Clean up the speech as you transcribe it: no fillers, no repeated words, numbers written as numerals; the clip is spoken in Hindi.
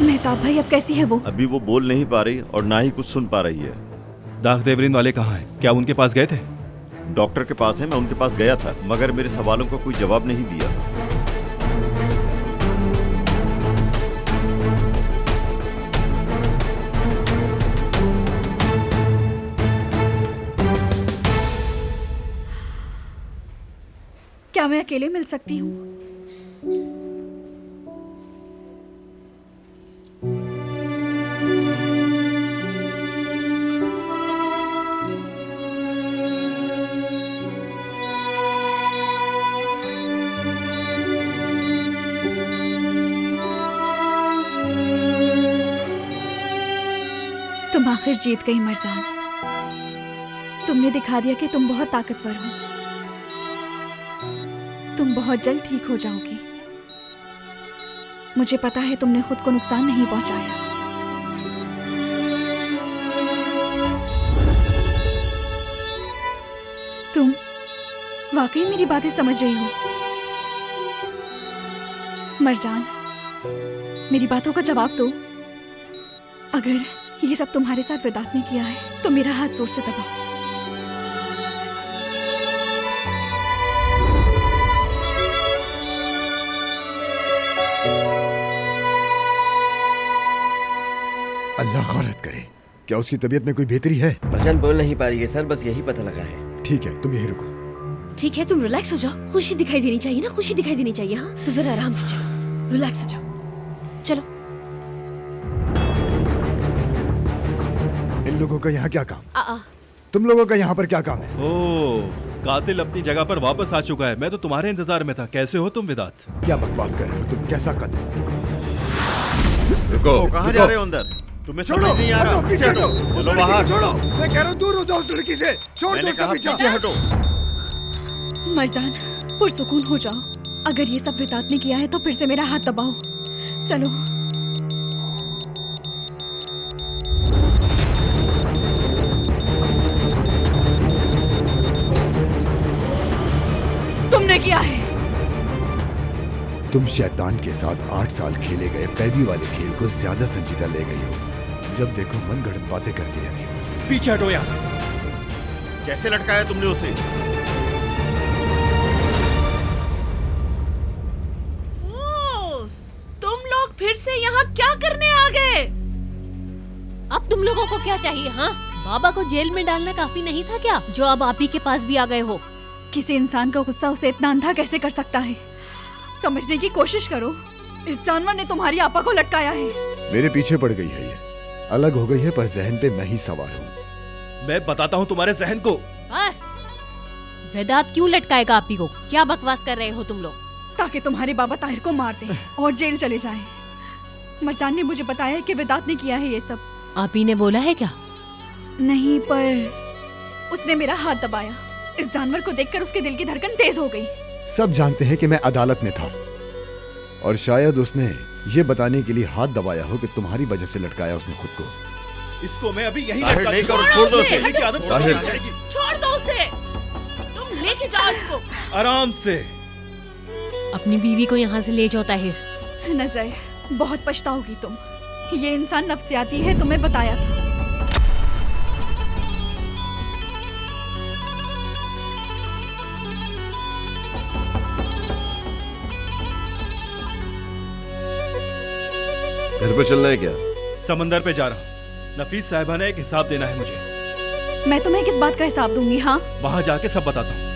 मेहताब भाई, अब कैसी है वो? अभी वो बोल नहीं पा रही और ना ही कुछ सुन पा रही है। दागदेवरीन वाले कहाँ हैं? क्या उनके पास गए थे? डॉक्टर के पास है, मैं उनके पास गया था, मगर मेरे सवालों का कोई जवाब नहीं दिया। क्या मैं अकेले मिल सकती हूँ? तुम आखिर जीत गई मरजान। तुमने दिखा दिया कि तुम बहुत ताकतवर हो। तुम बहुत जल्द ठीक हो जाओगी। मुझे पता है तुमने खुद को नुकसान नहीं पहुंचाया। तुम वाकई मेरी बातें समझ रही हो? मरजान, मेरी बातों का जवाब दो। अगर ये सब तुम्हारे साथ वेदांत ने किया है तो मेरा हाथ जोर से दबाओ। अल्लाह खैरत करे। क्या उसकी तबीयत में कोई बेहतरी है? मरजान बोल नहीं पा रही है सर, बस यही पता लगा है। ठीक है, तुम यही रुको। ठीक है, तुम रिलैक्स हो जाओ। खुशी दिखाई देनी चाहिए ना, खुशी दिखाई देनी चाहिए। हाँ, तो जरा आराम से चलो, रिलैक्स हो जाओ। चलो। इन लोगों का यहाँ क्या काम? तुम लोगों का यहाँ पर क्या काम है? ओह, कातिल अपनी जगह पर वापस आ चुका है। मैं तो तुम्हारे इंतजार में था। कैसे हो तुम वेदांत? क्या बकवास कर रहे हो तुम? कैसा कत्ल? रुको, कहाँ जा रहे हो अंदर? तुम्हें समझ नहीं आ रहा? पीछे हटो। चलो बाहर। छोड़ो, मैं कह रहा हूँ दूर हो जाओ उस लड़की से। छोड़ दो मैंने उसका कहा पीछा। पीछे हटो। मरजान, पुरसुकून हो जाओ। अगर ये सब वेदांत ने किया है तो फिर से मेरा हाथ दबाओ। चलो। तुमने किया है। तुम शैतान के साथ 8 साल खेले गए कैदी वाले खेल को ज्यादा संजीदा ले गई हो। जब देखो मनगढ़ंत बातें करती रहती है बस। पीछे हटो यहाँ से। कैसे लटकाया तुमने उसे? तुम लोग फिर से यहाँ क्या करने आ गए? अब तुम लोगों को क्या चाहिए? हाँ, बाबा को जेल में डालना काफी नहीं था क्या, जो अब आप ही के पास भी आ गए हो? किसी इंसान का गुस्सा उसे इतना अंधा कैसे कर सकता है? समझने की कोशिश करो। इस जानवर ने तुम्हारी आपा को लटकाया है। मेरे पीछे पड़ गई है ये। अलग हो गई है पर जहन पे मैं ही सवार हूँ। मैं बताता हूँ तुम्हारे जहन को। बस, वेदांत क्यों लटकाएगा आप ही को? क्या बकवास कर रहे हो तुम लोग? ताकि तुम्हारे बाबा ताहिर को मार दें और जेल चले जाएं। मरजान ने मुझे बताया कि वेदांत ने किया है ये सब। आप ही ने बोला है क्या? नहीं, पर उसने मेरा हाथ दबाया। इस जानवर को देखकर उसके दिल की धड़कन तेज हो गई। सब जानते हैं कि मैं अदालत में था और शायद उसने ये बताने के लिए हाथ दबाया हो कि तुम्हारी वजह से लटकाया उसने खुद को। इसको मैं अभी यही ताहिर, नहीं करो, छोड़ दो उसे। की आदत ताहिर। आ जाएगी। छोड़ दो उसे। तुम लेके जाओ इसको। आराम से। अपनी बीवी को यहाँ से ले जाओ ताहिर। नजर, बहुत पछताओगी तुम। ये इंसान नफ्सियाती है, तुम्हें बताया था। घर पर चलना है क्या? समंदर पे जा रहा हूँ। नफीस साहिबा ने एक हिसाब देना है मुझे। मैं तुम्हें किस बात का हिसाब दूंगी? हाँ, वहाँ जाके सब बताता हूँ।